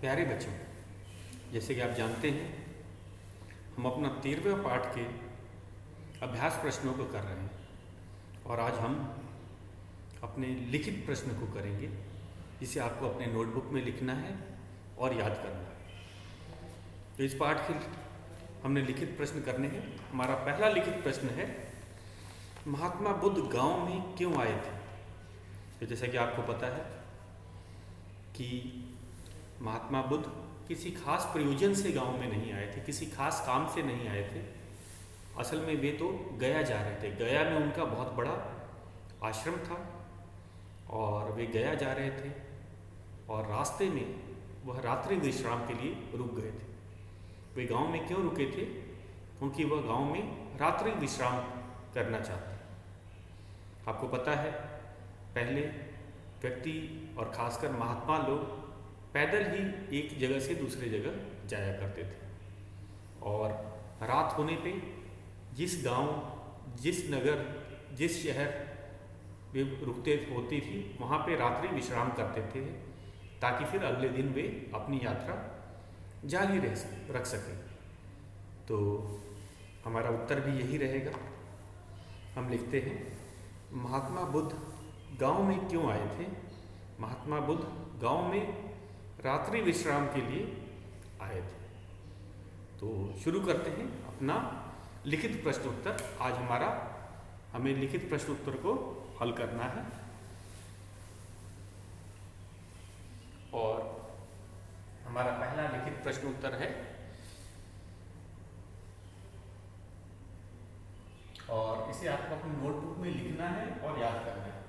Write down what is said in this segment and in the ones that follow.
प्यारे बच्चों, जैसे कि आप जानते हैं हम अपना 13वें पाठ के अभ्यास प्रश्नों को कर रहे हैं और आज हम अपने लिखित प्रश्न को करेंगे जिसे आपको अपने नोटबुक में लिखना है और याद करना है। तो इस पाठ के हमने लिखित प्रश्न करने हैं। हमारा पहला लिखित प्रश्न है, महात्मा बुद्ध गांव में क्यों आए थे? तो जैसा कि आपको पता है कि महात्मा बुद्ध किसी खास प्रयोजन से गांव में नहीं आए थे, किसी खास काम से नहीं आए थे। असल में वे तो गया जा रहे थे। गया में उनका बहुत बड़ा आश्रम था और वे गया जा रहे थे और रास्ते में वह रात्रि विश्राम के लिए रुक गए थे। वे गांव में क्यों रुके थे? क्योंकि वह गांव में रात्रि विश्राम करना चाहते। आपको पता है पहले व्यक्ति और खासकर महात्मा लोग पैदल ही एक जगह से दूसरे जगह जाया करते थे और रात होने पे जिस गांव, जिस नगर, जिस शहर वे रुकते होती थी वहाँ पे रात्रि विश्राम करते थे ताकि फिर अगले दिन वे अपनी यात्रा जारी रख सकें। तो हमारा उत्तर भी यही रहेगा। हम लिखते हैं, महात्मा बुद्ध गांव में क्यों आए थे? महात्मा बुद्ध गांव में रात्रि विश्राम के लिए आए थे। तो शुरू करते हैं अपना लिखित प्रश्न उत्तर। आज हमें लिखित प्रश्न उत्तर को हल करना है और हमारा पहला लिखित प्रश्न उत्तर है और इसे आपको अपनी नोटबुक में लिखना है और याद करना है।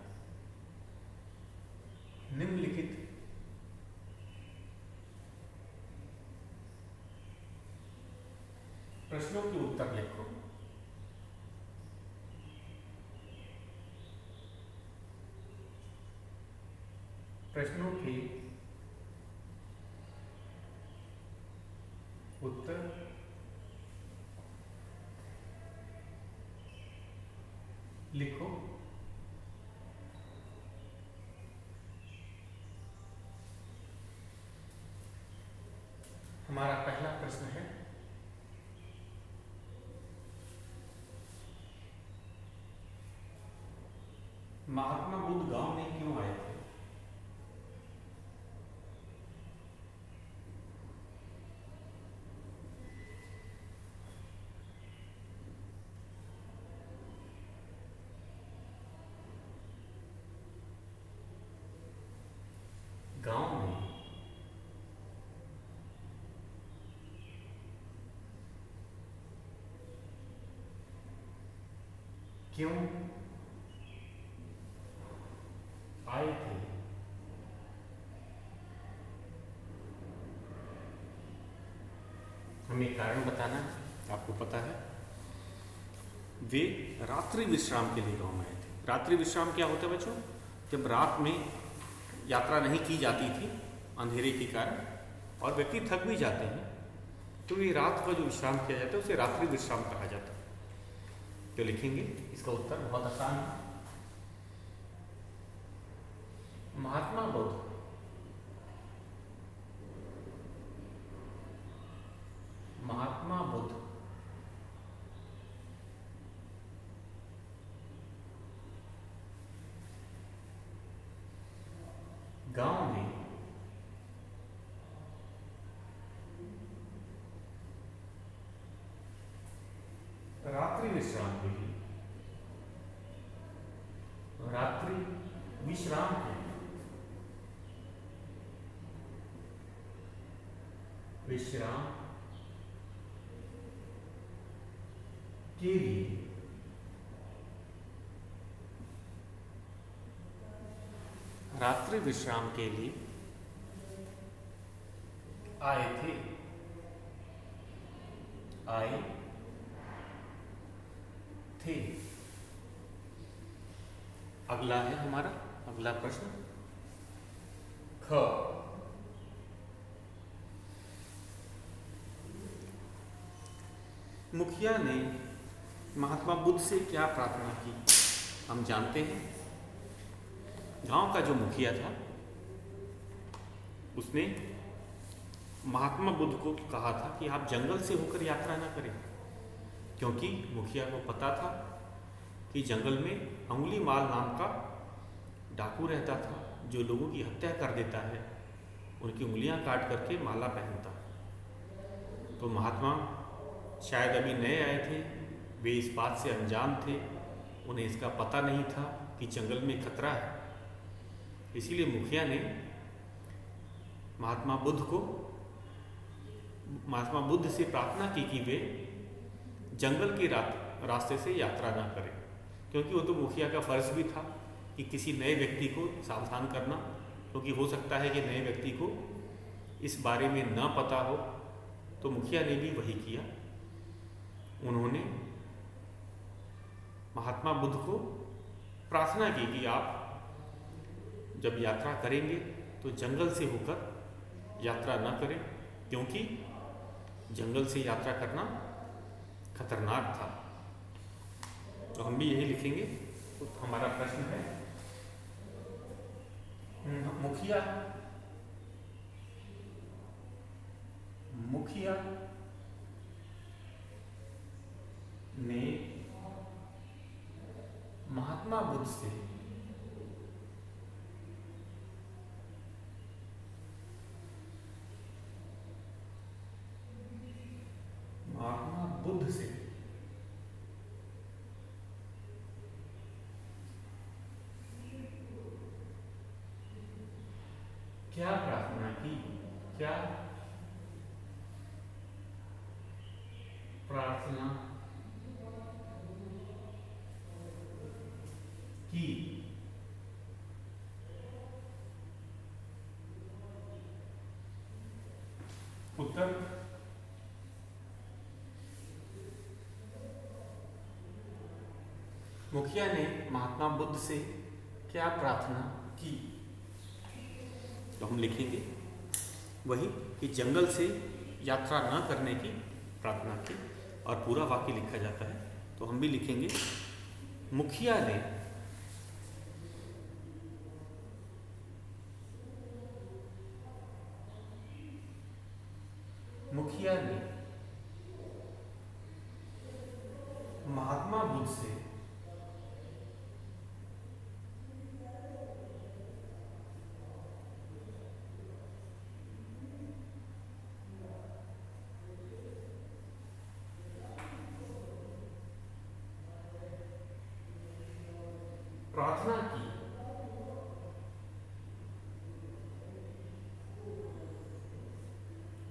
निम्नलिखित प्रश्नों के उत्तर लिखो। प्रश्नों के उत्तर लिखो। हमारा पहला प्रश्न है, महात्मा बुद्ध गांव में क्यों आए थे? गांव में क्यों आए थे? हमें कारण बताना है। आपको पता है वे रात्रि विश्राम के लिए गांव में आए थे। रात्रि विश्राम क्या होता है बच्चों? जब रात में यात्रा नहीं की जाती थी अंधेरे के कारण और व्यक्ति थक भी जाते हैं तो ये रात का जो विश्राम किया जाता है उसे रात्रि विश्राम कहा जाता है। तो लिखेंगे, इसका उत्तर बहुत आसान है। महात्मा बुद्ध गांव में रात्रि विश्राम के लिए रात्रि विश्राम के लिए आए थे। अगला है हमारा अगला प्रश्न, ख, मुखिया ने महात्मा बुद्ध से क्या प्रार्थना की? हम जानते हैं गांव का जो मुखिया था उसने महात्मा बुद्ध को कहा था कि आप जंगल से होकर यात्रा ना करें, क्योंकि मुखिया को पता था कि जंगल में अंगुलीमाल नाम का डाकू रहता था जो लोगों की हत्या कर देता है, उनकी उंगलियां काट करके माला पहनता। तो महात्मा शायद अभी नए आए थे, वे इस बात से अनजान थे, उन्हें इसका पता नहीं था कि जंगल में खतरा है। इसीलिए मुखिया ने महात्मा बुद्ध से प्रार्थना की कि वे जंगल के रास्ते से यात्रा ना करें, क्योंकि वो तो मुखिया का फर्ज भी था कि किसी नए व्यक्ति को सावधान करना, क्योंकि हो सकता है कि नए व्यक्ति को इस बारे में न पता हो। तो मुखिया ने भी वही किया। उन्होंने महात्मा बुद्ध को प्रार्थना की कि आप जब यात्रा करेंगे तो जंगल से होकर यात्रा न करें, क्योंकि जंगल से यात्रा करना खतरनाक था। तो हम भी यही लिखेंगे। तो हमारा प्रश्न है, मुखिया ने महात्मा बुद्ध से क्या प्रार्थना की? क्या प्रार्थना की? उत्तर, मुखिया ने महात्मा बुद्ध से क्या प्रार्थना की? तो हम लिखेंगे वही कि जंगल से यात्रा न करने की प्रार्थना की, और पूरा वाक्य लिखा जाता है। तो हम भी लिखेंगे, मुखिया ने महात्मा बुद्ध से प्रार्थना की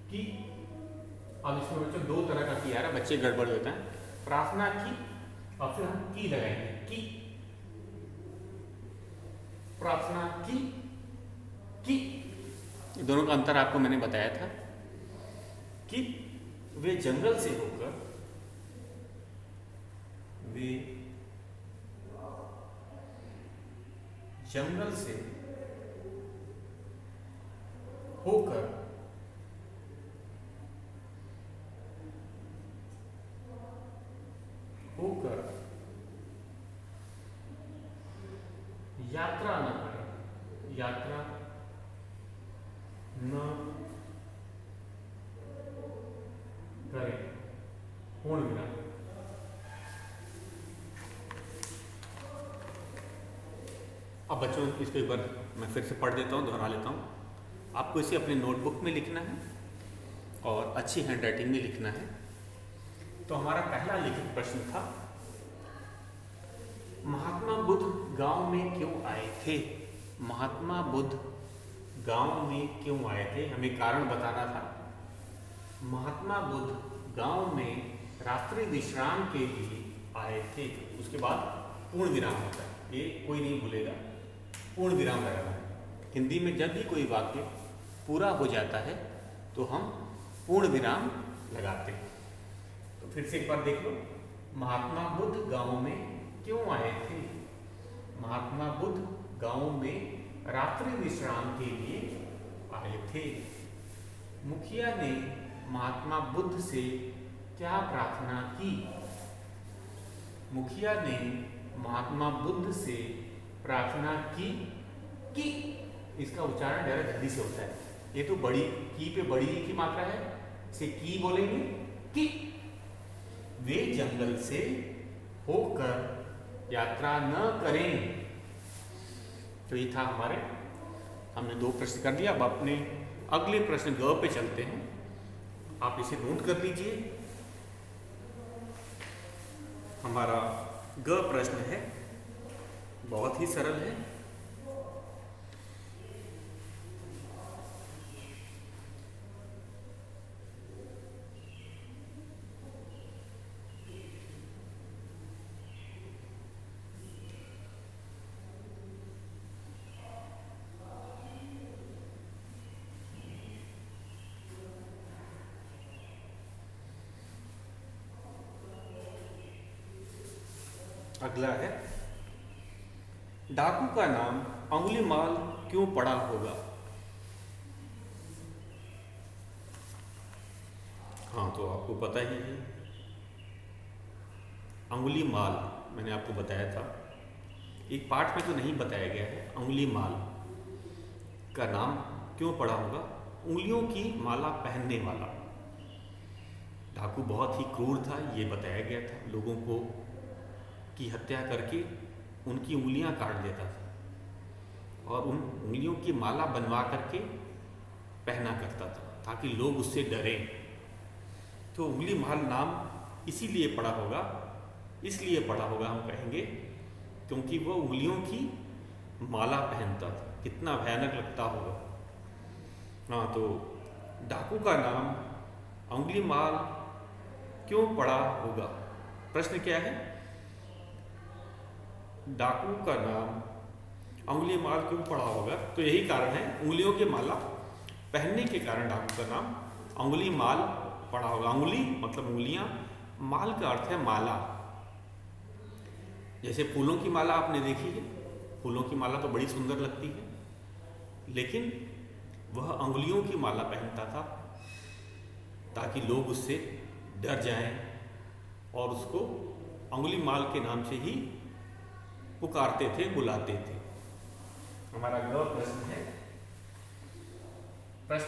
कि, अब इसमें बच्चों दो तरह का किया है, बच्चे गड़बड़ होता है। प्रार्थना की और फिर हम की लगाएंगे, की प्रार्थना की दोनों का अंतर आपको मैंने बताया था कि वे जंगल से होकर होकर यात्रा न करें, यात्रा न करें, पूर्ण विराम। अब बच्चों इसको एक बार मैं फिर से पढ़ देता हूँ, दोहरा लेता हूँ। आपको इसे अपने नोटबुक में लिखना है और अच्छी हैंडराइटिंग में लिखना है। तो हमारा पहला लिखित प्रश्न था, महात्मा बुद्ध गांव में क्यों आए थे? महात्मा बुद्ध गांव में क्यों आए थे? हमें कारण बताना था। महात्मा बुद्ध गांव में रात्रि विश्राम के लिए आए थे। उसके बाद पूर्ण विराम होता है, ये कोई नहीं भूलेगा, पूर्ण विराम लगाना है। हिंदी में जब भी कोई वाक्य पूरा हो जाता है तो हम पूर्ण विराम लगाते हैं। तो फिर से एक बार देख लो, महात्मा बुद्ध गांव में क्यों आए थे? महात्मा बुद्ध गांव में रात्रि विश्राम के लिए आए थे। मुखिया ने महात्मा बुद्ध से क्या प्रार्थना की? मुखिया ने महात्मा बुद्ध से प्रार्थना की। इसका उच्चारण जरा जल्दी से होता है, ये तो बड़ी की पे बड़ी ई की मात्रा है, इसे की बोलेंगे कि। वे जंगल से होकर यात्रा न करें। तो ये था हमारे, हमने 2 प्रश्न कर दिया। अब अपने अगले प्रश्न ग पे चलते हैं। आप इसे नोट कर लीजिए। हमारा ग प्रश्न है, बहुत ही सरल है। अगला है, डाकू का नाम अंगुलीमाल क्यों पड़ा होगा? हाँ, तो आपको पता ही है, अंगुलीमाल मैंने आपको बताया था। एक पाठ में तो नहीं बताया गया है अंगुलीमाल का नाम क्यों पड़ा होगा। उंगलियों की माला पहनने वाला डाकू बहुत ही क्रूर था, ये बताया गया था। लोगों को की हत्या करके उनकी उंगलियां काट देता था और उन उंगलियों की माला बनवा करके पहना करता था ताकि लोग उससे डरें। तो उंगली माल नाम इसीलिए पड़ा होगा, इसलिए पड़ा होगा हम कहेंगे, क्योंकि वो उंगलियों की माला पहनता था। कितना भयानक लगता होगा। हाँ, तो डाकू का नाम उंगली माल क्यों पड़ा होगा? प्रश्न क्या है? डाकू का नाम अंगुली माल क्यों पड़ा होगा? तो यही कारण है, उंगलियों की माला पहनने के कारण डाकू का नाम अंगुली माल पड़ा होगा। अंगुली मतलब उंगलियां, माल का अर्थ है माला। जैसे फूलों की माला आपने देखी है, फूलों की माला तो बड़ी सुंदर लगती है, लेकिन वह अंगुलियों की माला पहनता था ताकि लोग उससे डर जाएं और उसको अंगुली माल के नाम से ही पुकारते थे, बुलाते थे। हमारा ग प्रश्न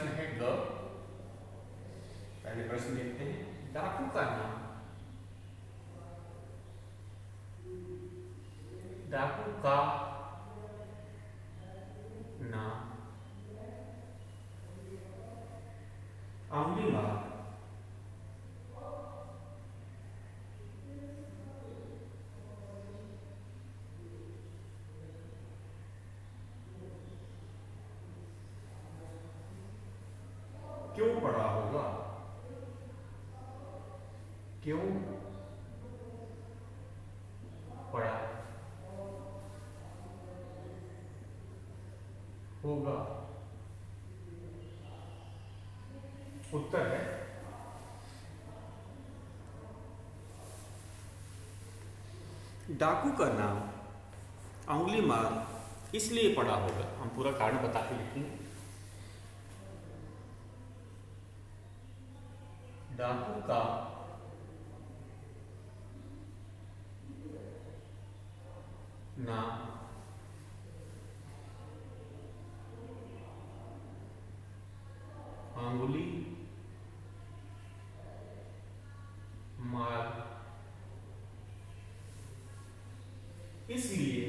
है, ग। पहले प्रश्न देखते हैं। डाकू का नाम, डाकू का नाम अंगुली माल क्यों पड़ा होगा? क्यों पड़ा होगा? उत्तर है डाकू का नाम अंगुली माल इसलिए पड़ा होगा। हम पूरा कारण बता के लिखेंगे। डाकू का नाम अंगुली माल इसलिए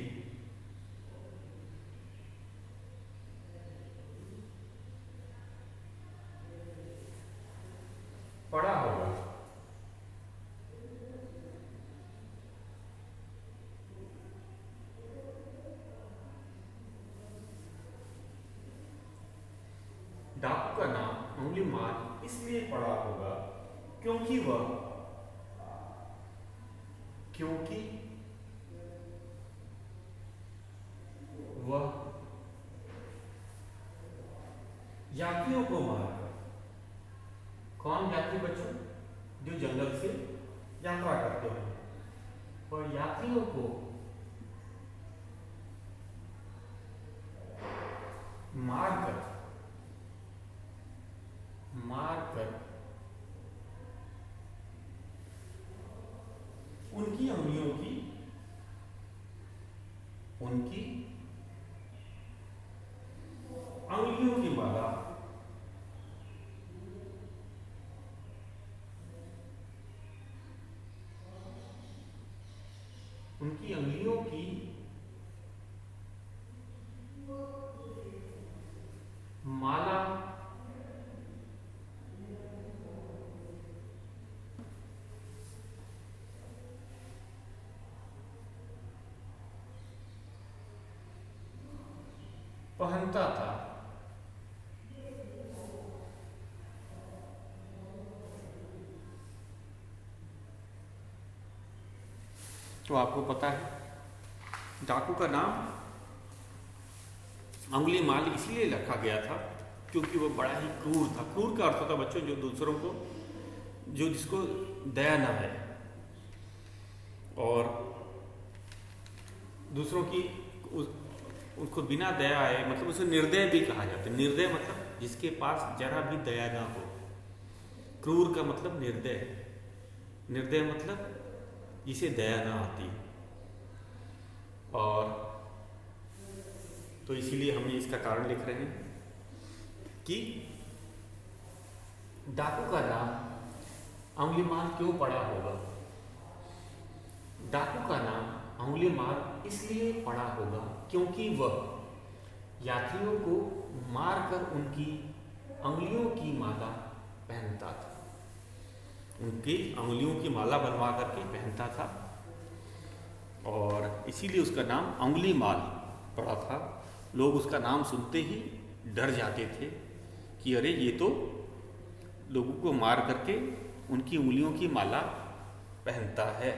पड़ा होगा। डाकू का नाम अंगुली माल इसलिए पड़ा होगा क्योंकि वह यात्रियों को मारकर, कौन यात्री बच्चों? जो जंगल से यात्रा करते हैं, और यात्रियों को मारकर उनकी अंगुलियों की अंगुलियों की माला उनकी अंगुलियों की माला पहनता था। तो आपको पता है डाकू का नाम अंगुलीमाल इसलिए रखा गया था क्योंकि वो बड़ा ही क्रूर था। क्रूर का अर्थ होता बच्चों जो दूसरों को, जो जिसको दया ना है और दूसरों की उनको बिना दया आए, मतलब उसे निर्दय भी कहा जाता है। निर्दय मतलब जिसके पास जरा भी दया ना हो। क्रूर का मतलब निर्दय, निर्दय मतलब जिसे दया ना आती। और तो इसीलिए हम इसका कारण लिख रहे हैं कि डाकू का नाम अंगुलीमाल क्यों पड़ा होगा। डाकू का नाम अंगुलीमाल इसलिए पड़ा होगा क्योंकि वह यात्रियों को मारकर उनकी अंगुलियों की माला पहनता था। उनकी अंगुलियों की माला बनवा करके पहनता था और इसीलिए उसका नाम अंगुलीमाल पड़ा था। लोग उसका नाम सुनते ही डर जाते थे कि अरे ये तो लोगों को मार करके उनकी उंगलियों की माला पहनता है।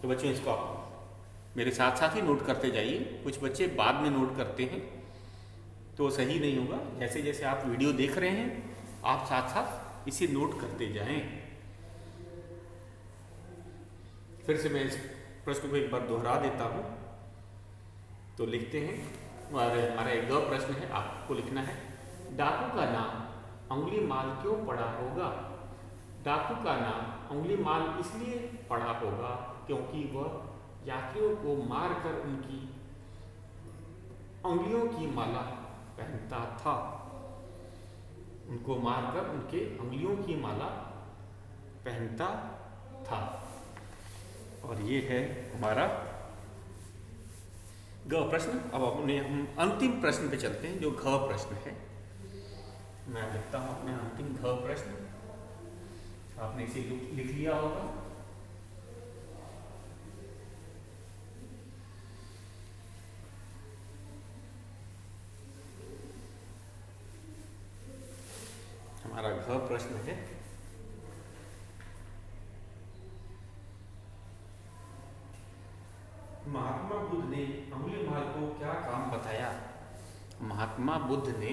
तो बच्चों इसको आप मेरे साथ साथ ही नोट करते जाइए। कुछ बच्चे बाद में नोट करते हैं तो सही नहीं होगा। जैसे जैसे आप वीडियो देख रहे हैं आप साथ साथ इसे नोट करते जाएं। फिर से मैं इस प्रश्न को एक बार दोहरा देता हूँ। तो लिखते हैं, हमारा एक दो प्रश्न है, आपको लिखना है डाकू का नाम अंगुलीमाल क्यों पड़ा होगा। डाकू का नाम अंगुलीमाल इसलिए पड़ा होगा क्योंकि वह यात्रियों को मारकर उनकी अंगुलियों की माला पहनता था। उनको मारकर उनके अंगुलियों की माला पहनता था। और ये है हमारा ग प्रश्न। अब अपने हम अंतिम प्रश्न पे चलते हैं जो घ प्रश्न है। मैं लिखता हूं अपने अंतिम घ प्रश्न, आपने इसे लिख लिया होगा। हमारा घ प्रश्न है महात्मा बुद्ध ने अंगुलीमाल को क्या काम बताया। महात्मा बुद्ध ने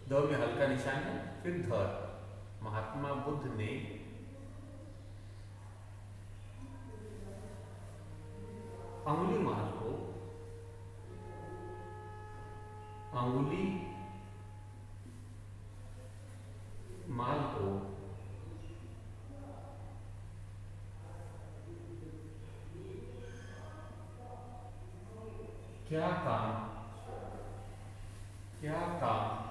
द में हल्का निशान है, फिर ध। महात्मा बुद्ध ने अंगुलीमाल को क्या काम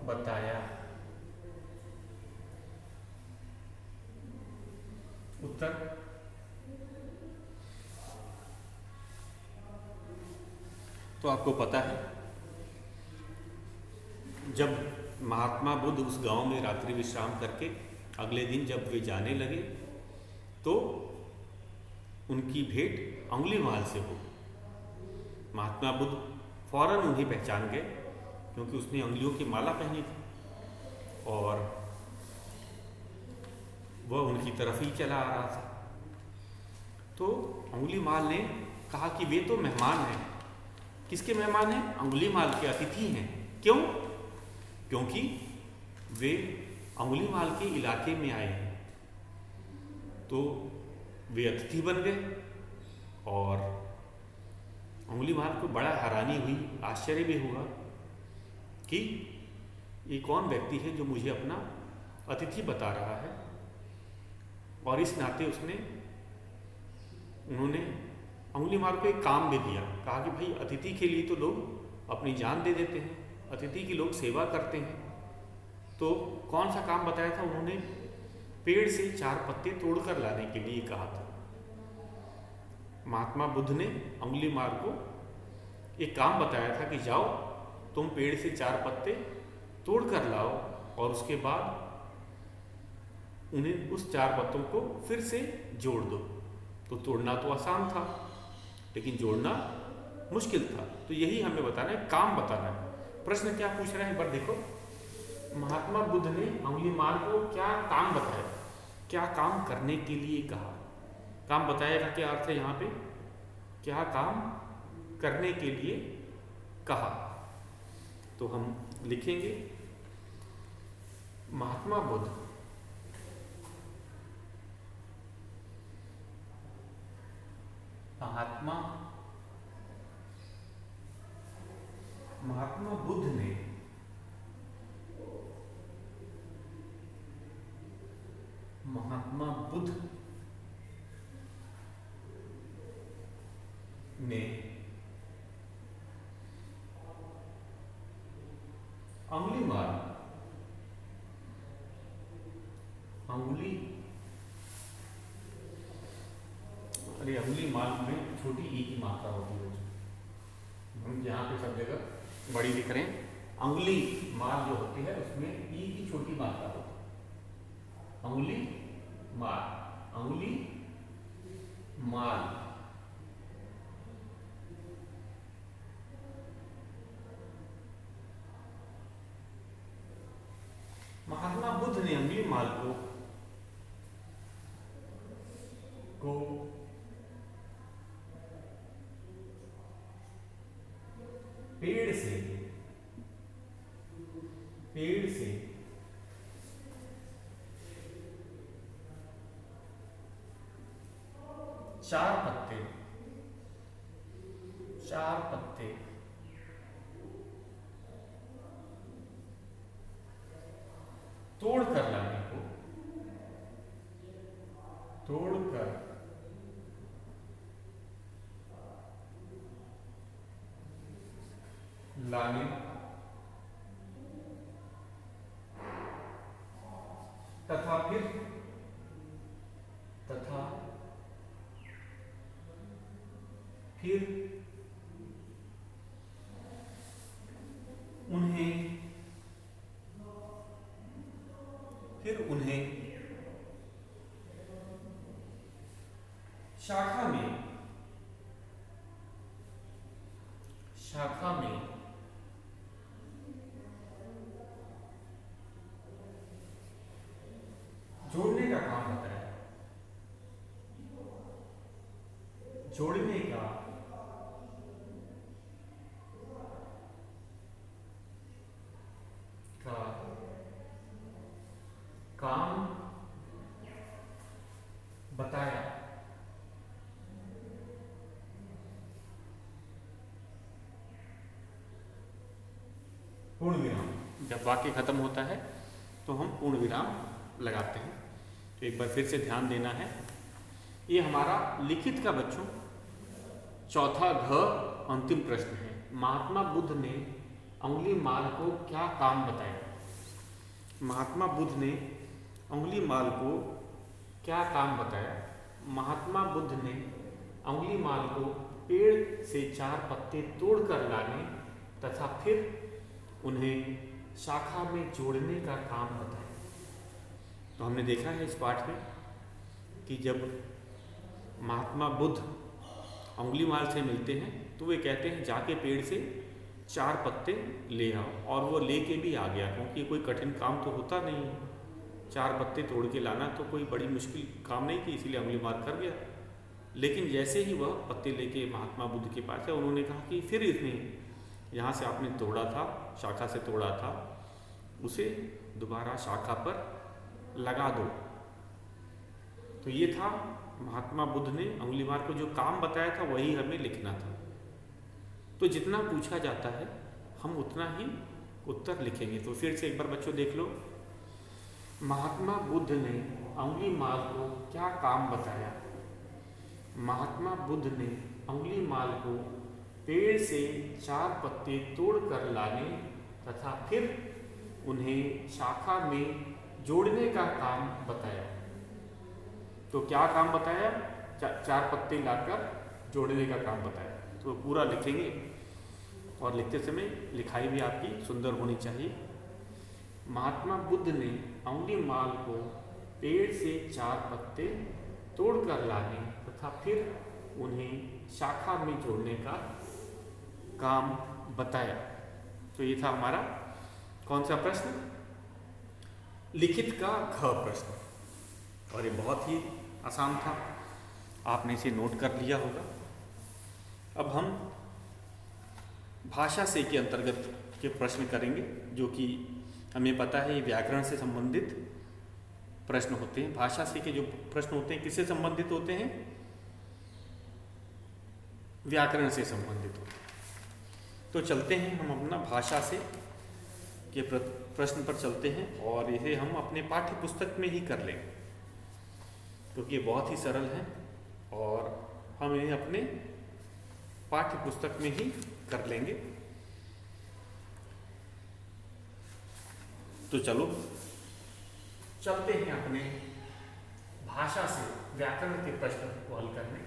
बताया। उत्तर तो आपको पता है, जब महात्मा बुद्ध उस गांव में रात्रि विश्राम करके अगले दिन जब वे जाने लगे तो उनकी भेंट अंगुलीमाल से हो। महात्मा बुद्ध फौरन उन्हें पहचान गए क्योंकि उसने अंगुलियों की माला पहनी थी और वह उनकी तरफ ही चला आ रहा था। तो अंगुलीमाल ने कहा कि वे तो मेहमान हैं। किसके मेहमान हैं? अंगुलीमाल के अतिथि हैं। क्यों? क्योंकि वे अंगुलीमाल के इलाके में आए हैं। तो वे अतिथि बन गए और अंगुलीमाल को बड़ा हैरानी हुई, आश्चर्य भी हुआ कि ये कौन व्यक्ति है जो मुझे अपना अतिथि बता रहा है। और इस नाते उन्होंने अंगुलीमाल को एक काम भी दिया। कहा कि भाई अतिथि के लिए तो लोग अपनी जान दे देते हैं, अतिथि की लोग सेवा करते हैं। तो कौन सा काम बताया था? उन्होंने पेड़ से 4 पत्ते तोड़कर लाने के लिए कहा था। महात्मा बुद्ध ने अंगुलीमाल को एक काम बताया था कि जाओ तुम पेड़ से 4 पत्ते तोड़ कर लाओ और उसके बाद उन्हें उस 4 पत्तों को फिर से जोड़ दो। तो तोड़ना तो आसान था लेकिन जोड़ना मुश्किल था। तो यही हमें बताना है, काम बताना है। प्रश्न क्या पूछ रहा है एक बार देखो। महात्मा बुद्ध ने अंगुलीमाल को क्या काम बताया, क्या काम करने के लिए कहा। काम बताया का क्या अर्थ है यहाँ पे? क्या काम करने के लिए कहा। तो हम लिखेंगे महात्मा बुद्ध महात्मा बुद्ध ने अंगुलीमाल में छोटी ई की मात्रा होती है, हम यहाँ पे सब जगह बड़ी लिख रहे हैं। अंगुलीमाल जो होती है उसमें ई की छोटी मात्रा होती है। अंगुलीमाल महात्मा बुद्ध ने अंगुलीमाल को पेड़ से 4 पत्ते तोड़ कर लाने तथा फिर उन्हें शाखा में जोड़ने का काम बताया। जोड़ने का काम बताया। पूर्ण विराम, जब वाक्य खत्म होता है तो हम पूर्ण विराम लगाते हैं। तो एक बार फिर से ध्यान देना है, ये हमारा लिखित का बच्चों चौथा घ अंतिम प्रश्न है। महात्मा बुद्ध ने अंगुलीमाल को क्या काम बताया? महात्मा बुद्ध ने अंगुलीमाल को क्या काम बताया? महात्मा बुद्ध ने अंगुलीमाल को पेड़ से 4 पत्ते तोड़कर लाने तथा फिर उन्हें शाखा में जोड़ने का काम बताया। तो हमने देखा है इस पाठ में कि जब महात्मा बुद्ध अंगुलीमाल से मिलते हैं तो वे कहते हैं जाके पेड़ से 4 पत्ते ले आओ, और वो लेके भी आ गया, क्योंकि कोई कठिन काम तो होता नहीं है। 4 पत्ते तोड़ के लाना तो कोई बड़ी मुश्किल काम नहीं थी, इसीलिए अंगुलीमाल कर गया। लेकिन जैसे ही वह पत्ते लेके महात्मा बुद्ध के पास है, उन्होंने कहा कि फिर इसने यहाँ से आपने तोड़ा था, शाखा से तोड़ा था, उसे दोबारा शाखा पर लगा दो। तो ये था महात्मा बुद्ध ने अंगुलीमाल को जो काम बताया था, वही हमें लिखना था। तो जितना पूछा जाता है हम उतना ही उत्तर लिखेंगे। तो फिर से एक बार बच्चों देख लो, महात्मा बुद्ध ने अंगुलीमाल को क्या काम बताया? महात्मा बुद्ध ने अंगुलीमाल को पेड़ से 4 पत्ते तोड़कर लाने तथा फिर उन्हें शाखा में जोड़ने का काम बताया। तो क्या काम बताया? 4 पत्ते लाकर जोड़ने का काम बताया। तो पूरा लिखेंगे और लिखते समय लिखाई भी आपकी सुंदर होनी चाहिए। महात्मा बुद्ध ने अंगुलीमाल को पेड़ से 4 पत्ते तोड़कर लाने तथा फिर उन्हें शाखा में जोड़ने का काम बताया। तो ये था हमारा कौन सा प्रश्न? लिखित का घ प्रश्न, और ये बहुत ही आसान था, आपने इसे नोट कर लिया होगा। अब हम भाषा से के अंतर्गत के प्रश्न करेंगे, जो कि हमें पता है व्याकरण से संबंधित प्रश्न होते हैं। भाषा से के जो प्रश्न होते हैं किससे संबंधित होते हैं? व्याकरण से संबंधित होते हैं। तो चलते हैं हम अपना भाषा से के प्रश्न पर चलते हैं, और इसे हम अपने पाठ्य पुस्तक में ही कर लेंगे, क्योंकि ये बहुत ही सरल है और हम इन्हें अपने पाठ्य पुस्तक में ही कर लेंगे। तो चलो चलते हैं अपने भाषा से व्याकरण के प्रश्न को हल करने।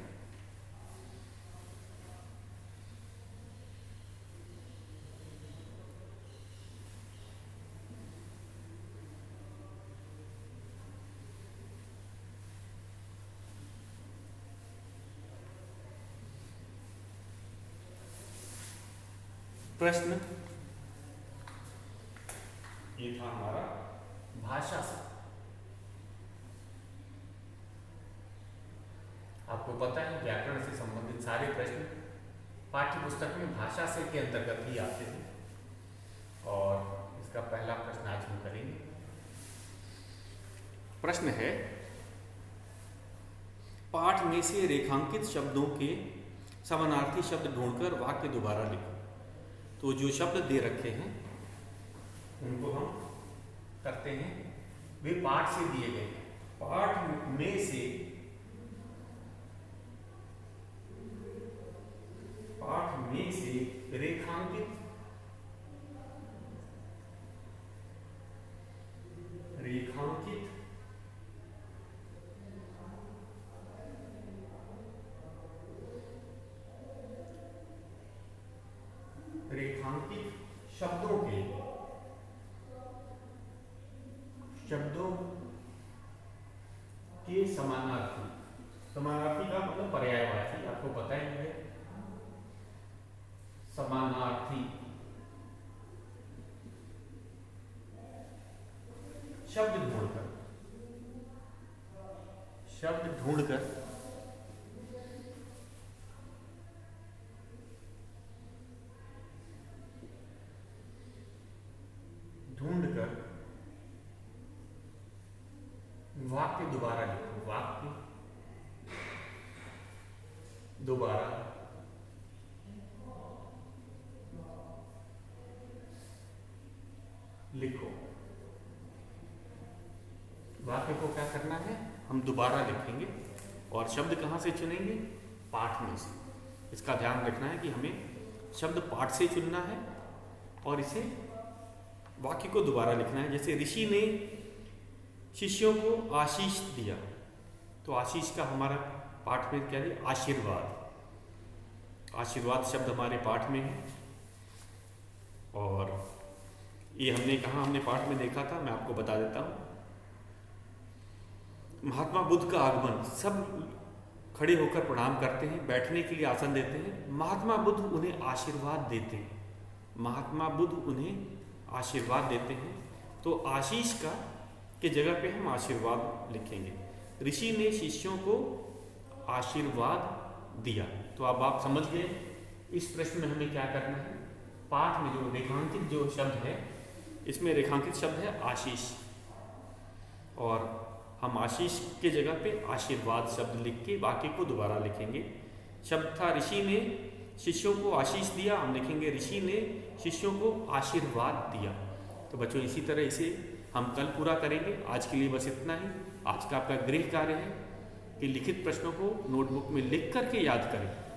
प्रश्न ये था हमारा भाषा से। आपको पता है व्याकरण से संबंधित सारे प्रश्न पाठ्य पुस्तक में भाषा से के अंतर्गत ही आते हैं, और इसका पहला प्रश्न आज हम करेंगे। प्रश्न है, पाठ में से रेखांकित शब्दों के समानार्थी शब्द ढूंढकर वाक्य दोबारा लिखो। तो जो शब्द दे रखे हैं उनको हम करते हैं, वे पाठ से दिए गए हैं। पाठ में से रेखांकित शब्दों के समानार्थी, समानार्थी का मतलब पर्यायवाची, आपको पता ही है। समानार्थी शब्द ढूंढकर वाक्य दोबारा लिखो। वाक्य दोबारा लिखो। वाक्य को क्या करना है? हम दोबारा लिखेंगे, और शब्द कहाँ से चुनेंगे? पाठ में से। इसका ध्यान रखना है कि हमें शब्द पाठ से चुनना है और इसे वाक्य को दोबारा लिखना है। जैसे ऋषि ने शिष्यों को आशीष दिया, तो आशीष का हमारा पाठ में क्या है? आशीर्वाद। आशीर्वाद शब्द हमारे पाठ में है, और ये हमने कहा, हमने पाठ में देखा था, मैं आपको बता देता हूँ। महात्मा बुद्ध का आगमन, सब खड़े होकर प्रणाम करते हैं, बैठने के लिए आसन देते हैं। महात्मा बुद्ध उन्हें आशीर्वाद देते हैं। महात्मा बुद्ध उन्हें आशीर्वाद देते हैं, तो आशीष का के जगह पे हम आशीर्वाद लिखेंगे। ऋषि ने शिष्यों को आशीर्वाद दिया। तो अब आप समझ गए इस प्रश्न में हमें क्या करना है। पाठ में जो रेखांकित जो शब्द है, इसमें रेखांकित शब्द है आशीष, और हम आशीष के जगह पे आशीर्वाद शब्द लिख के वाक्य को दोबारा लिखेंगे। शब्द था ऋषि ने शिष्यों को आशीष दिया, हम लिखेंगे ऋषि ने शिष्यों को आशीर्वाद दिया। तो बच्चों इसी तरह इसे हम कल पूरा करेंगे। आज के लिए बस इतना ही। आज का आपका गृह कार्य है कि लिखित प्रश्नों को नोटबुक में लिख करके याद करें।